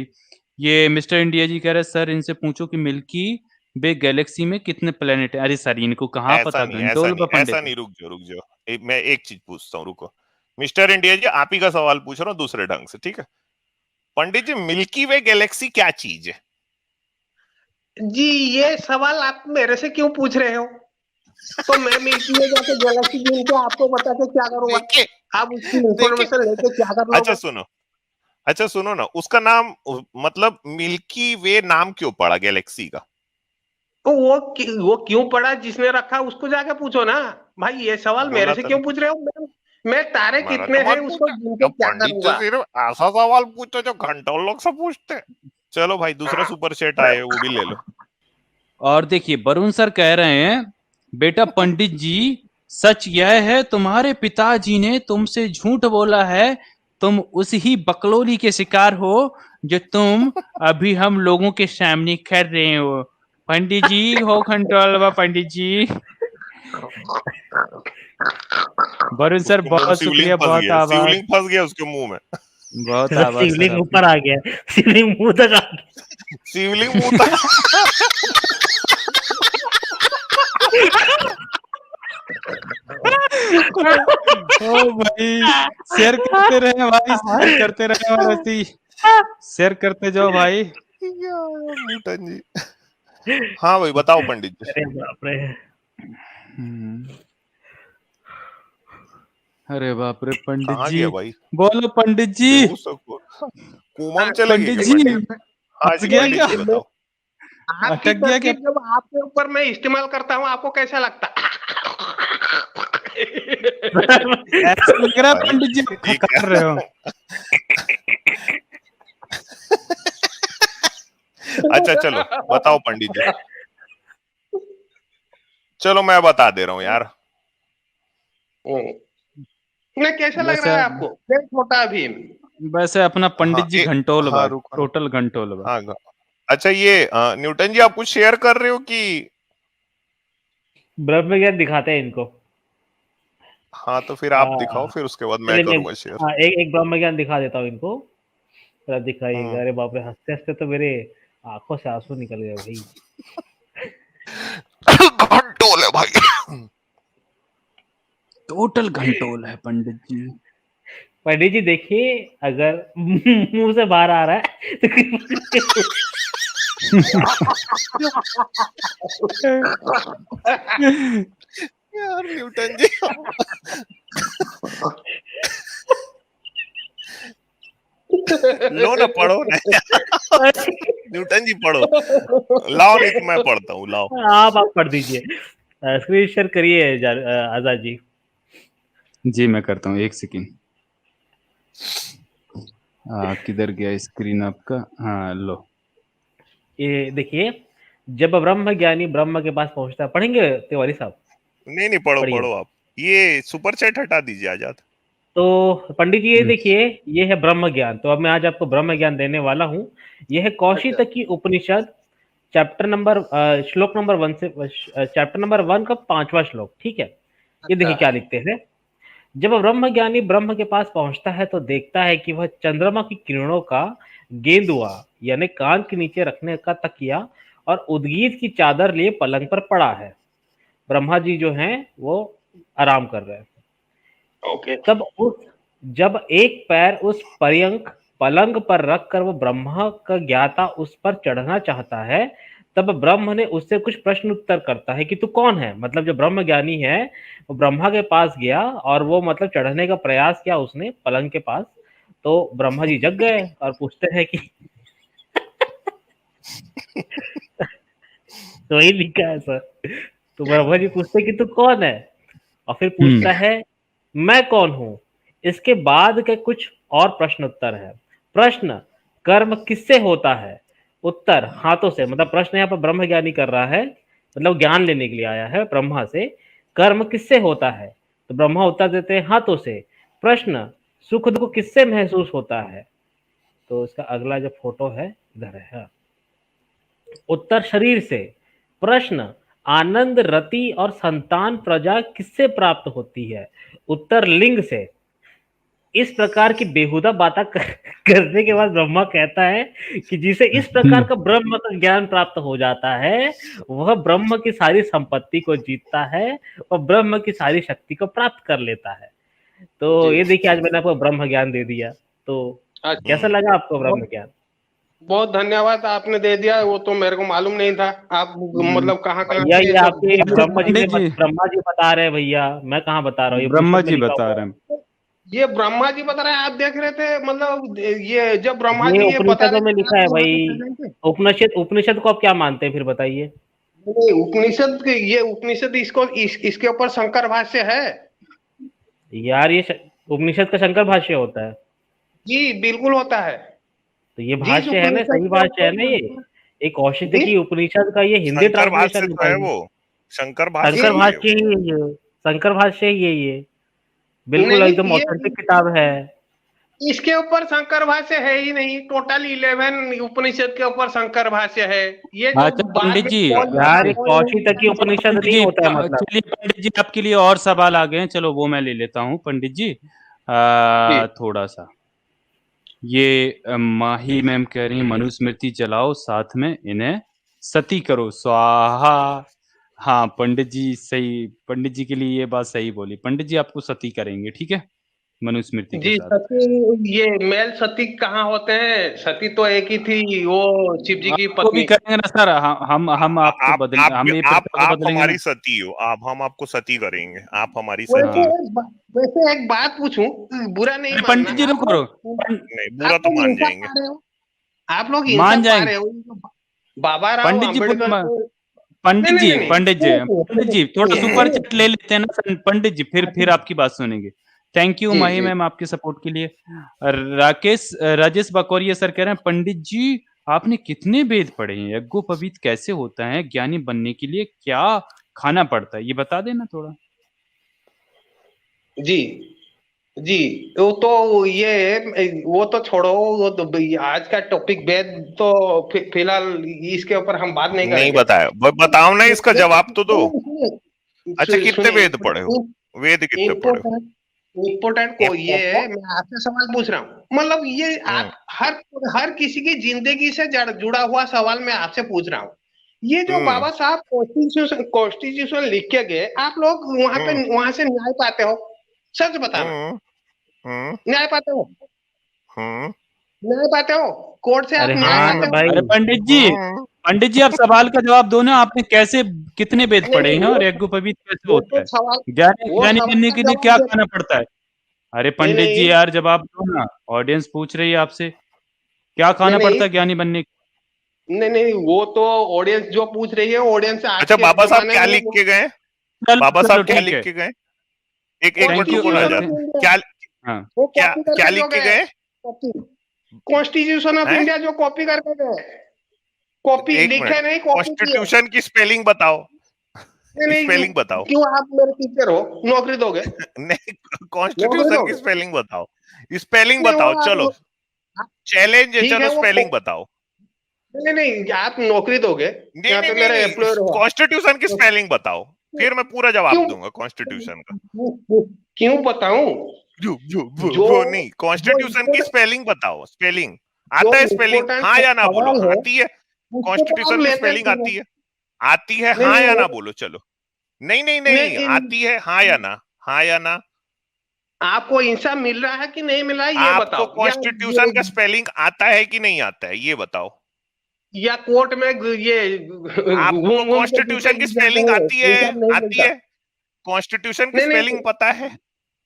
S1: ये मिस्टर इंडिया जी कह रहे सर इनसे पूछो कि मिल्की वे गैलेक्सी में कितने प्लेनेट है। अरे सर इनको कहाँ
S2: ऐसा
S1: पता,
S2: नहीं, ऐसा
S1: घंटों
S2: नहीं,
S1: पंडित
S2: ऐसा
S1: है।
S2: नहीं, रुक जाओ, रुक जाओ। मैं एक चीज पूछता हूँ, रुको। मिस्टर इंडिया जी, आप ही का सवाल पूछ रहा हूँ दूसरे ढंग से, ठीक है? पंडित जी, मिल्की वे गैलेक्सी क्या चीज है?
S4: जी ये सवाल आप मेरे से क्यों पूछ रहे हो, तो मैं मिल्की वे जाके गैलेक्सी ढूंढ के आपको बता के क्या करूंगा,
S2: देखिए,
S4: आप उसकी
S2: देखिए।
S4: इंफॉर्मेशन लेके क्या कर
S2: अच्छा
S4: लोगे।
S2: सुनो, अच्छा सुनो ना, उसका नाम, मतलब मिल्की वे नाम क्यों पड़ा गैलेक्सी का?
S4: तो वो क्यों पड़ा, जिसने रखा उसको जाके पूछो ना, भाई ये सवाल मेरे
S2: बोला
S4: से
S2: था
S4: क्यों
S2: ना,
S4: पूछ रहे हो, मैं तारे
S2: मैंने
S4: कितने
S2: तो
S4: हैं
S2: मत
S4: उसको
S2: पूछा।
S4: ढूंढ के
S2: अब
S4: क्या
S2: पंडित जी
S4: करूंगा।
S2: सिर्फ ऐसा सवाल पूछो जो घंटों लोग सब पूछते हैं। चलो भाई, दूसरा सुपर सेट आए, वो भी ले लो।
S1: और देखिए वरुण सर कह रहे हैं बेटा पंडित जी, सच यह है तुम्हारे पिताजी ने तुमसे झूठ बोला है, तुम उस ही बकलोली के शिकार हो जो तुम अभी हम लोगों के सामने कर रहे हो। पंडित जी हो कंट्रोल, पंडित जी। वरुण सर
S2: उसके मुंह में
S1: बहुत
S2: शिवलिंग
S1: शुक्रिया,
S2: फंस
S1: बहुत
S2: गया,
S1: आभार,
S2: शिवलिंग फंस गया उसके मुंह में।
S1: बहुत आभार सर
S3: शिवलिंग
S1: आपका।
S3: ऊपर आ गया, शिवलिंग मुंह तक आ गया।
S2: शिवलिंग मुंह तक।
S1: ओ भाई, शेयर करते रहे भाई, शेयर करते रहे और ऐसे ही शेयर करते जाओ भाई।
S2: न्यूटन जी। हाँ भाई, बताओ पंडित जी।
S3: अरे बाप रे।
S1: हम्म, अरे बाप रे पंडित
S2: कहाँ
S1: जी,
S2: गया भाई?
S1: बोलो पंडित जी।
S2: बेहोश हो, कोमा में चले गए
S1: पंडित
S2: क्या
S1: जी
S2: पंडित? हाँ
S1: फंस
S2: जी
S1: गया
S2: पंडित
S1: क्या?
S2: जी, बताओ।
S4: आपकी
S1: अटक गया क्या?
S4: तरकीब जब आपके ऊपर मैं इस्तेमाल करता हूँ आपको कैसा लगता
S1: ऐसा लग रहा है
S2: अरे
S1: पंडित जी आप
S2: ये क्या?
S1: कर रहे हो।
S2: अच्छा चलो बताओ पंडित जी, चलो मैं बता दे रहा हूँ यार।
S4: नहीं, कैसा लग रहा
S1: वैसे
S4: है आपको? फिर छोटा भीम।
S1: वैसे अपना पंडित
S2: हाँ
S1: जी घंटोल
S2: हाँ
S1: बा,
S2: रुको ना।
S1: टोटल घंटोल बा।
S2: हाँ अच्छा ये न्यूटन जी आप कुछ शेयर कर रहे हो कि?
S3: ब्रह्म ज्ञान दिखाते हैं इनको।
S2: हाँ तो फिर आप दिखाओ,
S3: हाँ,
S2: फिर उसके बाद मैं
S3: चलिए मैं
S2: करूंगा शेयर।
S3: हाँ, एक ब्रह्म ज्ञान दिखा देता हूँ इनको। जरा दिखाइएगा।
S2: हम्म।
S3: अरे बाप रे, हंसते हंसते तो मेरे आंखों से आंसू निकल गए भाई।
S2: घंटोल है भाई।
S1: टोटल घंटोल है पंडित जी।
S3: पंडित जी देखिए, अगर मुंह से बाहर आ रहा है तो
S2: यार न्यूटन जी लो ना, पढ़ो ना। न्यूटन जी पढ़ो, लाओ नहीं तो मैं पढ़ता हूँ, लाओ।
S3: आप पढ़ दीजिए। स्क्रीन शेयर करिए आजाद जी।
S1: जी मैं करता हूँ, एक सेकेंड। किधर गया स्क्रीन आपका? हाँ लो।
S3: ये देखिए, जब ब्रह्म ज्ञानी ब्रह्म के पास पहुंचता है, पढ़ेंगे तिवारी साहब?
S2: नहीं पढ़ो
S3: पढ़िए।
S2: पढ़ो आप, ये सुपर चैट हटा दीजिए आजाद।
S3: तो पंडित जी ये देखिए, ये है ब्रह्म ज्ञान। तो अब मैं आज आपको ब्रह्म ज्ञान देने वाला हूँ। यह है कौशितकी उपनिषद, चैप्टर नंबर श्लोक नंबर 1 से चैप्टर नंबर 1 का 5वां श्लोक। ठीक है, ये देखिए क्या लिखते हैं। जब ब्रह्म ज्ञानी ब्रह्म के पास पहुंचता है तो देखता है कि वह चंद्रमा की किरणों का गेंदुआ यानी कान के नीचे रखने का तकिया और उद्गीत की चादर लिए पलंग पर पड़ा है। ब्रह्मा जी जो हैं वो आराम कर रहे हैं।
S4: ओके।
S3: जब एक पैर उस पर्यंक पलंग पर रखकर वो ब्रह्मा का ज्ञाता उस पर चढ़ना चाहता है, तब ब्रह्म ने उससे कुछ प्रश्न उत्तर करता है कि तू कौन है। मतलब जो ब्रह्म ज्ञानी है वो ब्रह्मा के पास गया और वो मतलब चढ़ने का प्रयास किया उसने पलंग के पास। तो ब्रह्मा जी जग गए और पूछते हैं कि तो वही लिखा है सर। तो ब्रह्मा जी पूछते हैं कि तू कौन है, और फिर पूछता है मैं कौन हूं। इसके बाद के कुछ और प्रश्न उत्तर है। प्रश्न, कर्म किससे होता है? उत्तर, हाथों से। मतलब प्रश्न यहाँ पर ब्रह्म ज्ञानी कर रहा है, मतलब ज्ञान लेने के लिए आया है ब्रह्मा से। कर्म किससे होता है? तो ब्रह्मा उत्तर देते हैं हाथों से। प्रश्न, सुख दुख किससे महसूस होता है? तो इसका अगला जो फोटो है इधर है। हाँ। उत्तर, शरीर से। प्रश्न, आनंद रति और संतान प्रजा किससे प्राप्त होती है? उत्तर, लिंग से। इस प्रकार की बेहुदा बातें करने के बाद ब्रह्मा कहता है कि जिसे इस प्रकार का ब्रह्म का ज्ञान प्राप्त हो जाता है वह ब्रह्म की सारी संपत्ति को जीतता है और ब्रह्म की सारी शक्ति को प्राप्त कर लेता है। तो ये देखिए, आज मैंने आपको ब्रह्म ज्ञान दे दिया। तो कैसा लगा आपको ब्रह्म ज्ञान?
S4: बहुत धन्यवाद, आपने दे दिया। वो तो मेरे को मालूम नहीं था। आप मतलब कहाँ कहाँ
S3: भैया
S4: से
S3: ये
S4: ये सब
S3: आपके
S1: पंडित जी
S3: ब्रह्मा जी बता रहे हैं भैया, मैं कहाँ बता रहा हूँ, ये
S1: ब्रह्मा
S3: उपनिषद में
S1: जी
S3: लिखा
S1: बता
S3: हुआ
S1: रहे
S3: है।
S1: हैं।
S4: ये ब्रह्मा जी बता रहे हैं, आप देख रहे थे? मतलब ये जब ब्रह्मा
S3: ये
S4: जी ये बता
S3: उपनिषदों
S4: रहे
S3: में
S4: थे
S3: लिखा
S4: आप
S3: है
S4: वहां
S3: भाई।
S4: पे प्रेजेंट थे?
S3: उपनिषद को आप क्या मानते हैं फिर बताइए?
S4: नहीं, ये उपनिषद इसके ऊपर शंकर भाष्य है।
S3: यार ये उपनिषद का शंकर भाष्य होता है।
S4: जी बिल्कुल होता है।
S3: तो ये
S4: जिस
S3: भाष्य है ना,
S4: उपनिषद
S3: सही
S4: के
S3: भाष्य है
S4: ऊपर
S3: ना ये? एक कौशिक
S4: जी
S3: की उपनिषद का ये हिंदी
S2: शंकर भाष्य
S3: ट्रांसलेशन है
S2: तो है
S3: भाई।
S2: वो, शंकर
S4: जी
S3: शंकर
S2: भाष्य ही है
S3: भाष्य
S2: वो।
S3: ही है ये। शंकर भाष्य ही है ये। बिल्कुल
S4: नहीं,
S3: एकदम
S4: ये
S3: ऑथेंटिक किताब है।
S4: इसके ऊपर शंकर भाष्य है ही नहीं। टोटल 11 उपनिषद के ऊपर शंकर भाष्य है। ये जो
S1: अच्छा
S4: बाद
S1: पंडित
S4: में
S1: जी,
S3: यार ये कौशिक की
S4: नहीं,
S3: उपनिषद
S1: पंडित
S3: नहीं
S1: जी
S3: होता है मतलब।
S1: चलिए पंडित जी आपके लिए और सवाल आ गए हैं, चलो वो मैं ले लेता हूँ पंडित जी।
S4: जी
S1: थोड़ा सा ये माही मैम कह रही है मनुस्मृति चलाओ, साथ में इन्हें सती करो स्वाहा। हाँ पंडित जी सही, पंडित जी के लिए ये बात सही बोली। पंडित जी आपको सती करेंगे, ठीक है, मनुस्मृति के
S4: जी।
S1: साथ।
S4: सती, ये मेल सती कहाँ होते हैं? सती तो एक ही थी, वो शिव जी की
S1: आपको भी
S4: पत्नी।
S1: करेंगे ना सर, हम आपको बदल, हम ये प्रथा को
S2: आप
S1: बदलेंगे
S2: हमारी
S1: ना।
S2: सती हो, आप हम आपको सती करेंगे, आप हमारी
S4: वैसे
S2: सती
S1: हाँ
S2: हो।
S4: वैसे एक बात पूछूं, बुरा नहीं
S1: अरे
S4: मानना।
S1: पंडित जी
S4: आप
S1: रुको,
S4: लोग
S2: नहीं बुरा तो मान
S4: हिंसा
S2: जाएंगे।
S4: पा रहे हो। आप लोग हिंसा
S1: मान
S4: पा
S1: जाएंगे।
S4: रहे हो। बाबा राव
S1: पंडित जी
S4: अम्बेडकर को। नहीं
S1: पंडित
S4: नहीं
S1: जी
S4: नहीं नहीं,
S1: पंडित जी पंडित जी थोड़ा सुपर
S4: सुनिए।
S1: चैट ले लेते हैं ना पंडित जी, फिर आपकी बात सुनेंगे। Thank you
S4: ji
S1: Mahi
S4: ji
S1: ma'am आपके सपोर्ट के लिए। राजेश बकौरिया सर कह रहे हैं पंडित जी आपने कितने वेद पढ़े हैं? यज्ञोपवीत कैसे होता है? ज्ञानी बनने के लिए क्या खाना पड़ता है? ये बता देना थोड़ा।
S4: जी जी, वो तो छोड़ो, वो तो आज का टॉपिक वेद, तो फिलहाल इसके ऊपर हम बात नहीं
S2: नहीं
S4: करेंगे।
S2: बताया, बताओ ना, इसका जवाब तो दो। अच्छा, कितने
S4: सुनिए,
S2: वेद पढ़े हो? वेद कितने पढ़े हो?
S4: इम्पोर्टेंट इम्पोर्टेंट को ये है, मैं आपसे सवाल पूछ रहा हूँ, मतलब ये
S2: हम्म
S4: आप हर किसी की जिंदगी से जुड़ा हुआ सवाल मैं आपसे पूछ रहा हूँ। ये जो
S2: हम्म
S4: बाबा साहब कॉन्स्टिट्यूशन लिख के गए, आप लोग
S2: हम्म
S4: वहां से न्याय पाते हो? सच बताना,
S2: हम्म हम्म
S4: न्याय पाते हो?
S2: हम्म
S4: न्याय पाते हो? कोर्ट से आप
S3: अरे
S4: न्याय
S3: हाँ
S2: हम्म
S4: पाते
S3: ना
S4: हो?
S3: भाई।
S1: अरे
S2: हम्म
S1: पंडित जी आप सवाल का जवाब दो ना। आपने कैसे कितने वेद
S4: नहीं
S1: पढ़े
S4: नहीं,
S1: हैं और यज्ञोपवीत कैसे
S4: वो
S1: होता
S4: तो
S1: है?
S4: सवाल
S1: ज्ञानी
S4: वो
S1: ज्ञानी
S4: सवाल
S1: बनने
S4: का
S1: के लिए
S4: जवाब
S1: क्या
S4: दे।
S1: खाना पड़ता है? अरे
S4: नहीं
S1: पंडित जी
S4: नहीं
S1: यार जवाब दो ना। ऑडियंस पूछ रही है आपसे, क्या
S4: नहीं
S1: खाना
S4: नहीं
S1: पड़ता है ज्ञानी बनने के
S4: नहीं नहीं, वो तो ऑडियंस जो पूछ रही है, ऑडियंस आज
S2: अच्छा,
S4: के
S2: बाबा साहब
S4: जमाने
S2: क्या
S4: में
S2: लिख के गए?
S1: लिए? चलो
S2: बाबा
S1: चलो
S2: साहब क्या
S1: ठीक
S2: लिख
S1: है।
S2: के गए? एक एक मिनट
S1: थैंक यू।
S2: रुको ना जरा।
S4: इंडिया,
S2: क्या
S1: हाँ
S4: वो
S2: क्या
S4: कॉपी
S2: क्या
S4: करके जो
S2: लिख के
S4: गए,
S2: गए
S4: कॉपी, कॉन्स्टिट्यूशन ऑफ
S2: हैं?
S4: इंडिया जो कॉपी करके गए, कॉपी
S2: एक
S4: लिखे
S2: मिनट,
S4: नहीं, कॉपी किए।
S2: कॉन्स्टिट्यूशन की स्पेलिंग बताओ।
S4: नहीं नहीं,
S2: स्पेलिंग बताओ।
S4: क्यों, आप मेरे टीचर हो, नौकरी दोगे?
S2: नहीं,
S4: नौकरी
S2: कॉन्स्टिट्यूशन की
S4: दोगे?
S2: स्पेलिंग बताओ। स्पेलिंग
S4: नहीं वो
S2: बताओ, चलो। चैलेंज है,
S4: ठीक है,
S2: चलो
S4: वो
S2: स्पेलिंग बताओ।
S4: नहीं नहीं, आप नौकरी दोगे,
S2: नहीं
S4: यहाँ
S2: नहीं
S4: पे
S2: नहीं
S4: मेरे
S2: नहीं,
S4: एम्प्लॉयर हो आप।
S2: कॉन्स्टिट्यूशन की
S4: तो
S2: स्पेलिंग बताओ, फिर मैं पूरा जवाब
S4: क्यों
S2: दूंगा कॉन्स्टिट्यूशन का।
S4: क्यों बताऊं? जो
S2: वो नहीं,
S4: जो
S2: कॉन्स्टिट्यूशन की
S4: इम्पोर्टेंट
S2: स्पेलिंग बताओ, स्पेलिंग।
S4: जो
S2: आता है स्पेलिंग,
S4: इम्पोर्टेंट
S2: हाँ या ना बोलो,
S4: सवाल है,
S2: आती है?
S4: उसको तो आप
S2: कॉन्स्टिट्यूशन की
S4: लेते
S2: स्पेलिंग
S4: नहीं हो।
S2: आती है? आती है,
S4: नहीं
S2: हाँ
S4: नहीं
S2: या ना बोलो, चलो। नहीं नहीं नहीं,
S4: नहीं,
S2: आती है, हाँ या ना? हाँ या ना?
S4: आपको इंसान मिल रहा है कि नहीं मिल रहा है, ये
S2: आपको
S4: बताओ।
S2: कॉन्स्टिट्यूशन का स्पेलिंग आता है कि नहीं आता है, ये बताओ।
S4: या कोर्ट में ये
S2: आपको
S4: घूम घूम के
S2: कॉन्स्टिट्यूशन
S4: डिटेल
S2: की
S4: लिख जाते
S2: स्पेलिंग
S4: हैं,
S2: आती है?
S4: इंसान नहीं
S2: आती
S4: मिलता।
S2: है? कॉन्स्टिट्यूशन की
S4: नहीं नहीं,
S2: स्पेलिंग पता है?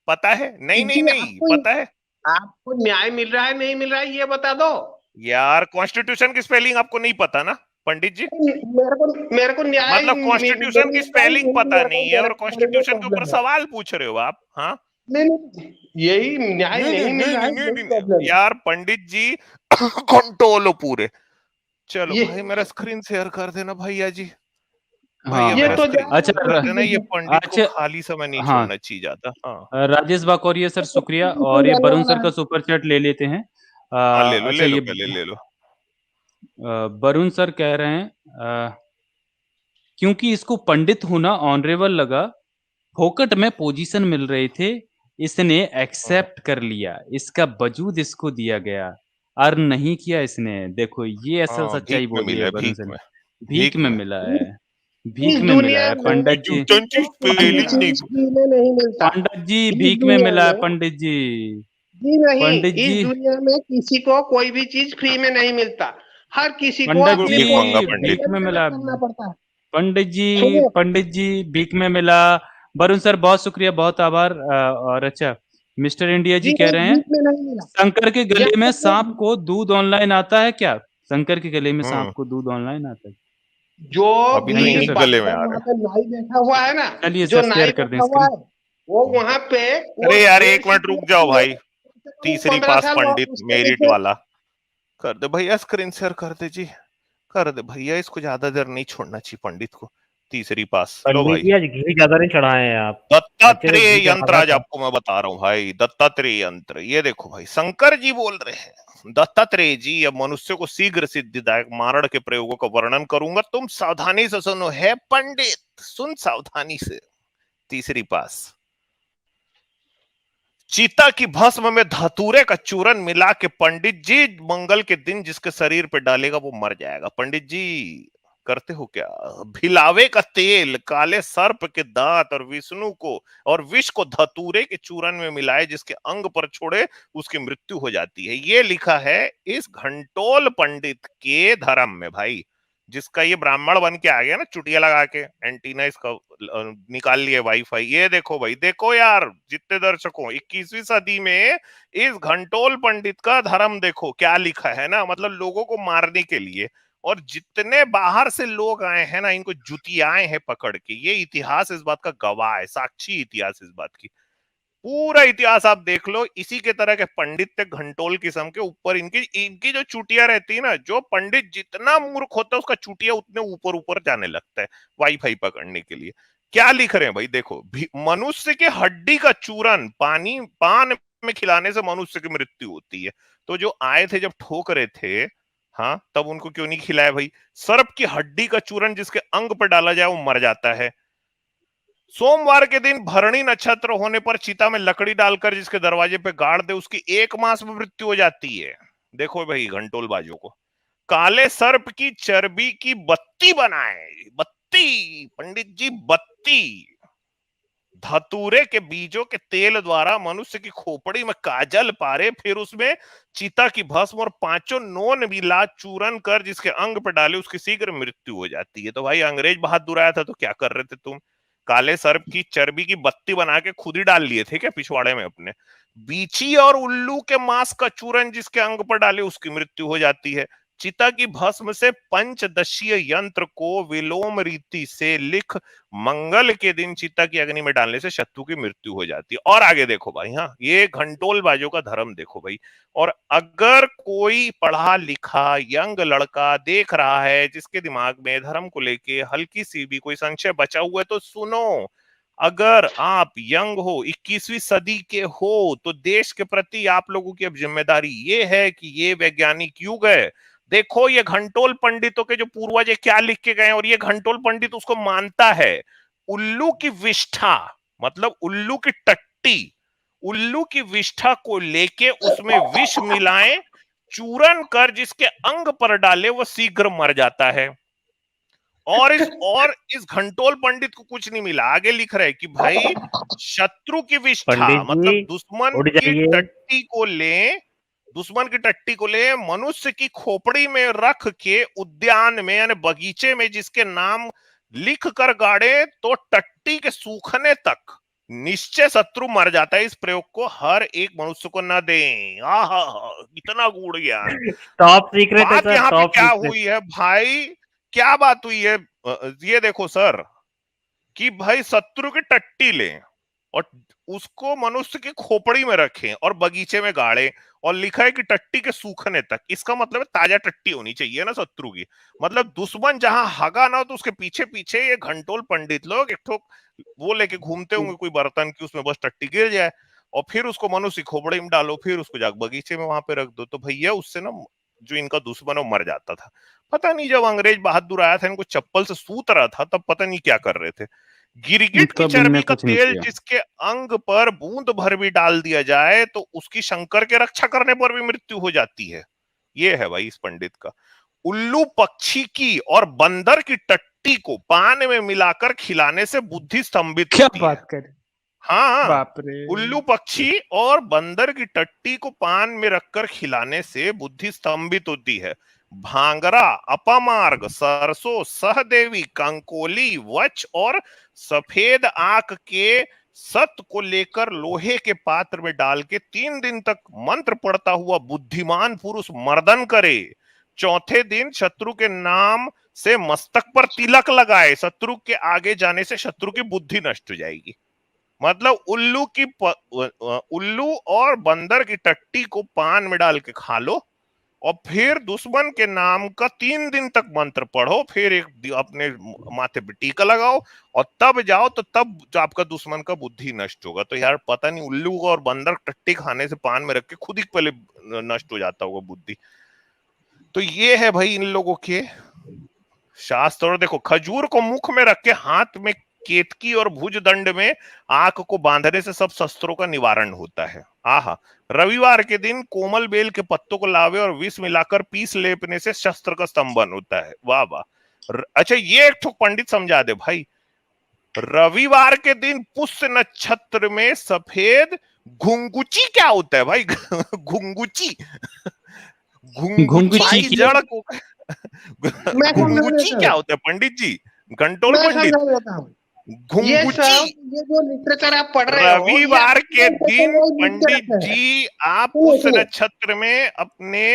S2: पता है? नहीं नहीं
S4: जी,
S2: नहीं, पता है?
S4: आपको न्याय मिल रहा है नहीं मिल रहा है, ये बता दो।
S2: यार, कॉन्स्टिट्यूशन की स्पेलिंग आपको नहीं पता ना पंडित जी?
S4: मेरे को न्याय
S2: मतलब कॉन्स्टिट्यूशन की
S4: मिल रहा है,
S2: स्पेलिंग
S4: नहीं
S2: पता
S4: मेरे को
S2: नहीं है और
S4: देने के बारे में
S2: कॉन्स्टिट्यूशन के ऊपर
S4: प्रॉब्लम है।
S2: सवाल पूछ रहे हो आप? हाँ।
S4: नहीं नहीं, यही न्याय
S2: नहीं नहीं
S4: नहीं मिल
S2: नहीं
S4: रहा
S2: नहीं
S4: है,
S2: नहीं,
S4: यही
S2: नहीं, नहीं।
S4: प्रॉब्लम है।
S2: यार पंडित जी, कंट्रोल पूरे। चलो
S4: ये
S2: भाई, मेरा स्क्रीन शेयर कर देना भैया जी। भैया
S1: हाँ
S4: ये
S2: मेरा
S4: तो
S2: स्क्रीन
S1: अच्छा
S2: शेयर कर देना, ये
S4: जाएगा,
S2: पंडित को
S1: अच्छा
S2: खाली समय नहीं
S1: हाँ
S2: छोड़ना चाहिए जाता। हाँ
S1: राजेश बाकोरिया सर शुक्रिया। और ये
S4: जाने
S1: वरुण
S4: वाला
S1: सर
S4: है।
S1: का सुपर चैट ले लेते हैं।
S2: हाँ, ले लो
S1: अच्छा
S2: ले लो,
S1: ये
S2: पहले ले लो।
S1: वरुण सर कह रहे हैं क्योंकि इसको पंडित होना ऑनरेबल लगा, फोकट में पोजीशन मिल रहे थे, इसने
S2: हम्म,
S1: एक्सेप्ट कर लिया, इसका वजूद इसको दिया गया, अर्न नहीं किया इसने। देखो ये असल
S2: हाँ,
S1: सच्चाई
S2: भीख में
S1: बोली
S2: मिला
S1: है
S2: है,
S1: वरुण
S2: भीख
S1: सर
S2: में।
S1: ने। भीख
S2: भीख
S1: में
S2: में।
S1: मिला है,
S4: इस
S1: भीख में मिला
S4: दुनिया
S1: है
S4: में
S1: पंडित जी।
S4: किसी को कोई भी
S2: स्पेलिंग नहीं।
S4: चीज फ्री में नहीं मिलता।
S1: पंडित जी
S4: इस
S1: भीख में
S4: दुनिया
S1: मिला है
S4: में,
S1: पंडित जी।
S4: जी नहीं,
S1: पंडित
S4: इस
S1: जी
S4: दुनिया में किसी को कोई भी चीज फ्री में नहीं मिलता। हर किसी को
S1: पंडित
S2: वो
S4: अपने
S1: जी
S2: भीख मंगा
S4: पॉकेट से
S2: पंडित।
S1: भीख में
S4: मेहनत
S1: मिला।
S4: करना पड़ता है।
S1: पंडित
S4: सुनिए,
S1: जी भीख में मिला। वरुण सर बहुत शुक्रिया, बहुत आभार। और अच्छा मिस्टर इंडिया जी
S4: जी
S1: कह
S4: नहीं,
S1: रहे हैं
S4: भीख में नहीं मिला।
S1: शंकर के गले
S4: यहाँ
S1: में
S4: तक
S1: सांप को दूध ऑनलाइन आता है क्या? शंकर के गले में सांप
S2: हम्म
S1: को दूध ऑनलाइन आता है?
S4: जो
S2: अभी तो
S1: थैंक यू
S2: इन्हीं
S4: भी
S2: के
S1: सर।
S2: गले में आ
S4: वहां
S2: रहा
S4: पे नाई बैठा हुआ है ना,
S1: चलिए
S4: जो
S1: सर
S4: नाई
S1: शेयर कर दें
S4: बैठा हुआ
S1: स्क्रीन।
S4: है, वो वहां पे वो
S2: अरे यार, एक मिनट रुक जाओ
S4: बेसिकली
S2: भाई। तीसरी
S4: 15
S2: पास
S4: साल वो
S2: पंडित
S4: उसके
S2: मेरिट
S4: नीचे।
S2: वाला। कर दे भैया, स्क्रीन शेयर कर दे जी। कर दे भैया, इसको ज्यादा देर नहीं छोड़ना चाहिए पंडित को। तीसरी पास लो
S3: पंडित
S2: भाई।
S3: जी आज घी ज्यादा नहीं चढ़ाए हैं आप। अच्छे से घी
S2: दत्तात्रेय यंत्र
S3: चढ़ाना
S2: आज
S3: था।
S2: आपको मैं बता रहा हूँ भाई, दत्तात्रेय यंत्र। ये देखो भाई, शंकर जी बोल रहे हैं, दत्तात्रेय जी, अब मनुष्य को शीघ्र सिद्धिदायक मारण के प्रयोगों का वर्णन करूंगा, तुम सावधानी से सुनो। है पंडित, सुन सावधानी से। तीसरी पास। चीता की भस्म में धतूरे का चूरन मिला के पंडित जी मंगल के दिन जिसके शरीर पे डालेगा वो मर जाएगा। पंडित जी करते हो क्या? भिलावे का तेल, काले सर्प के दांत और विष्णु को और विष को धतूरे के चूरन में मिलाए, जिसके अंग पर छोड़े उसकी मृत्यु हो जाती है। ये लिखा है इस घंटोल पंडित के धर्म में भाई। जिसका ये ब्राह्मण बन के आ गया ना, चुटिया लगा के एंटीना इसका निकाल लिया वाईफाई। ये देखो भाई, देखो यार जितने दर्शकों, 21वीं सदी में इस घंटोल पंडित का धर्म देखो क्या लिखा है ना, मतलब लोगों को मारने के लिए। और जितने बाहर से लोग आए हैं ना, इनको जुतियाए हैं पकड़ के। ये इतिहास इस बात का गवाह है, साक्षी इतिहास इस बात की। पूरा इतिहास आप देख लो, इसी के तरह के पंडित थे घंटोल किस्म के। ऊपर इनकी इनकी जो चुटिया रहती है ना, जो पंडित जितना मूर्ख होता है उसका चुटिया उतने ऊपर ऊपर जाने लगता है वाईफाई पकड़ने के लिए। क्या लिख रहे हैं भाई, देखो, मनुष्य के हड्डी का चूरन पान में खिलाने से मनुष्य की मृत्यु होती है। तो जो आए थे जब ठोक रहे थे, हाँ, तब उनको क्यों नहीं खिलाया भाई? सर्प की हड्डी का चूरन जिसके अंग पर डाला जाए वो मर जाता है। सोमवार के दिन भरणी नक्षत्र होने पर चिता में लकड़ी डालकर जिसके दरवाजे पे गाड़ दे, उसकी 1 मास में मृत्यु हो जाती है। देखो भाई घंटोल बाजों को। काले सर्प की चर्बी की बत्ती बनाए, बत्ती पंडित जी, बत्ती। धतूरे के बीजों के तेल द्वारा मनुष्य की खोपड़ी में काजल पारे, फिर उसमें चिता की भस्म और 5 नोन मिला चूरन कर जिसके अंग पर डाले, उसकी शीघ्र मृत्यु हो जाती है। तो भाई अंग्रेज बहादुर आया था तो क्या कर रहे थे तुम? काले सर्प की चर्बी की बत्ती बना के खुद ही डाल लिए थे क्या पिछवाड़े में अपने? बीची और उल्लू के मांस का चूरन जिसके अंग पर डाले उसकी मृत्यु हो जाती है। चिता की भस्म से पंचदशीय यंत्र को विलोम रीति से लिख मंगल के दिन चिता की अग्नि में डालने से शत्रु की मृत्यु हो जाती है। और आगे देखो भाई, हाँ, ये घंटोल बाजों का धर्म देखो भाई। और अगर कोई पढ़ा लिखा यंग लड़का देख रहा है जिसके दिमाग में धर्म को लेके हल्की सी भी कोई संशय बचा हुआ है तो सुनो, अगर आप यंग हो, 21वीं सदी के हो, तो देश के प्रति आप लोगों की अब जिम्मेदारी ये है कि ये वैज्ञानिक युग है। देखो ये घंटोल पंडितों के जो पूर्वज क्या लिख के गए, और ये घंटोल पंडित उसको मानता है। उल्लू की विष्ठा, मतलब उल्लू की टट्टी, उल्लू की विष्ठा को लेके उसमें विष मिलाएं, चूरन कर जिसके अंग पर डाले वो शीघ्र मर जाता है। और इस घंटोल पंडित को कुछ नहीं मिला। आगे लिख रहे हैं कि भाई शत्रु की विष्ठा,
S3: पंडित जी
S2: मतलब दुश्मन
S3: उठ
S2: की
S3: जाइए।
S2: टट्टी को ले, दुश्मन की टट्टी को ले मनुष्य की खोपड़ी में रख के उद्यान में यानी बगीचे में जिसके नाम लिख कर गाड़े तो टट्टी के सूखने तक निश्चय शत्रु मर जाता है। इस प्रयोग को हर एक मनुष्य को न दें। आहा, इतना गूढ़ ज्ञान।
S3: टॉप सीक्रेट है
S2: बात
S3: सर,
S2: यहाँ पे
S3: टॉप
S2: क्या
S3: सीक्रेट।
S2: हुई है भाई, क्या बात हुई है? ये देखो सर, कि भाई शत्रु की टट्टी लें और उसको मनुष्य की खोपड़ी में रखें और बगीचे में गाड़े, और लिखा है कि टट्टी के सूखने तक। इसका मतलब है ताजा टट्टी होनी चाहिए ना शत्रु की। मतलब दुश्मन जहां हगा ना हो तो उसके पीछे पीछे ये घंटोल पंडित लोग एक ठोक वो लेके घूमते होंगे कोई बर्तन की, उसमें बस टट्टी गिर जाए और फिर उसको मनुष्य खोपड़ी में डालो, फिर उसको जाकर बगीचे में वहां पे रख दो। तो भैया उससे ना जो इनका दुश्मन है वो मर जाता था। पता नहीं जब अंग्रेज बहादुर आया था इनको चप्पल से सूत रहा था तब पता नहीं क्या कर रहे थे। गिरगिट की
S1: तब
S2: चर्बी
S1: इनने
S2: का
S1: कुछ नहीं
S2: तेल
S1: किया।
S2: जिसके अंग पर बूंद भर भी डाल दिया जाए तो उसकी शंकर के रक्षा करने पर भी मृत्यु हो जाती है। ये है भाई इस पंडित का। उल्लू पक्षी की और बंदर की टट्टी को पान में मिलाकर खिलाने से बुद्धि स्तंभित
S1: क्या
S2: होती है।
S1: बात कर,
S2: हाँ,
S1: बाप रे।
S2: उल्लू पक्षी और बंदर की टट्टी को पान में रखकर खिलाने से बुद्धि स्तंभित होती है। भांगरा, अपामार्ग, सरसों, सहदेवी, कंकोली, वच और सफेद आंख के सत को लेकर लोहे के पात्र में डाल के 3 दिन तक मंत्र पढ़ता हुआ बुद्धिमान पुरुष मर्दन करे। चौथे दिन शत्रु के नाम से मस्तक पर तिलक लगाए। शत्रु के आगे जाने से शत्रु की बुद्धि नष्ट हो जाएगी। मतलब उल्लू और बंदर की टट्टी को पान में डाल के खा लो और फिर दुश्मन के नाम का 3 दिन तक मंत्र पढ़ो, फिर एक अपने माथे पे टीका लगाओ और तब जाओ, तो तब जो आपका दुश्मन का बुद्धि नष्ट होगा। तो यार पता नहीं उल्लू और बंदर टट्टी खाने से पान में रख के खुद ही पहले नष्ट हो जाता होगा बुद्धि। तो ये है भाई इन लोगों के शास्त्र। और देखो, खजूर को मुख में रख के हाथ में केतकी और भुज दंड में आंख को बांधने से सब शस्त्रों का निवारण होता है। आहा, रविवार के दिन कोमल बेल के पत्तों को लावे और विष मिलाकर पीस लेपने से शस्त्र का स्तंभन होता है। वाह वाह। अच्छा ये एक ठोक पंडित समझा दे भाई। रविवार के दिन पुष्य नक्षत्र में सफेद घुंगुची क्या होता है भाई? घुंगुची, घुंगुची की जड़ को घुंगुची क्या होता है पंडित जी? घंटोल पंडित,
S4: ये सब ये जो लिटरेचर आप पढ़ रहे हो,
S2: रविवार के दिन पंडित जी आप उस नक्षत्र में अपने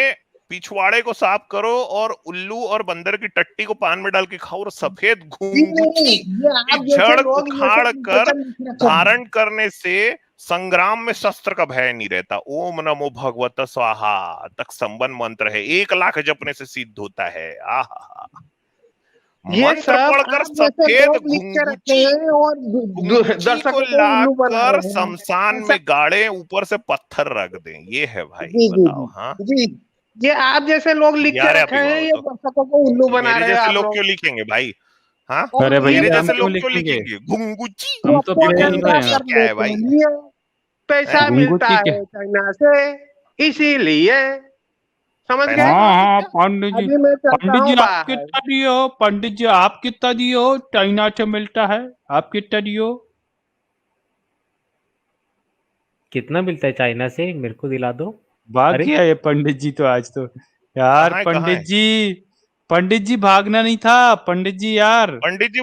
S2: पिछवाड़े को साफ करो और उल्लू और बंदर की टट्टी को पान में डाल के खाओ और सफेद घुंगुची की जड़ उखाड़ कर धारण करने से संग्राम में शस्त्र का भय नहीं रहता। ओम नमो भगवत स्वाहा तक संबंध मंत्र है, 1 लाख जपने से सिद्ध होता है। आहा,
S4: ये
S2: मंत्र
S4: सब
S2: पढ़कर
S4: आप जैसे
S2: सफेद
S4: लोग लिख के रखे
S2: घुंगुची
S4: हैं और
S2: घुंगुची
S4: दर्शकों
S2: को
S4: को उल्लू बना
S2: लाकर
S4: रहे हैं।
S2: शमशान
S4: ऐसा
S2: में गाड़े, ऊपर से पत्थर रख दें। ये है भाई,
S4: जी जी
S2: बताओ। हाँ,
S4: जी ये आप जैसे लोग लिख के
S2: यार
S4: रखे
S2: अभी
S4: हैं, ये
S2: तो
S4: दर्शकों को उल्लू बना
S2: मेरे
S4: रहे हैं
S2: जैसे
S4: आप
S2: लोग
S4: लोग।
S2: क्यों लिखेंगे भाई? हाँ,
S4: और
S1: अरे
S4: ये
S1: भैया
S2: मेरे
S1: हम
S2: जैसे
S1: क्यों
S2: लोग क्यों
S1: लिखेंगे,
S2: लिखेंगे? घुंगुची
S1: हम तो बोल
S4: प्रोपेगेंडा
S1: रहे हैं।
S2: क्या है
S4: करने
S2: भाई?
S4: के लिए पैसा
S2: हैं?
S4: मिलता
S1: घुंगुची के
S4: है चाइना से, इसीलिए समझ
S2: पैसा
S4: गए।
S1: हाँ
S2: कहाँ
S1: हाँ
S2: मिलता
S1: पंडित
S4: अभी मैं चलता
S1: जी
S4: हूँ
S1: आप
S4: बाहर।
S1: कितना दिए हो? पंडित जी आप कितना दिए हो? चाइना से मिलता है, आप कितना दिए हो?
S3: कितना मिलता है चाइना से, मेरे को दिला दो।
S1: भाग
S3: अरे
S1: गया ये पंडित जी तो आज तो।
S2: है?
S1: यार
S2: कहाँ है?
S1: पंडित जी भागना नहीं था पंडित जी यार।
S2: पंडित जी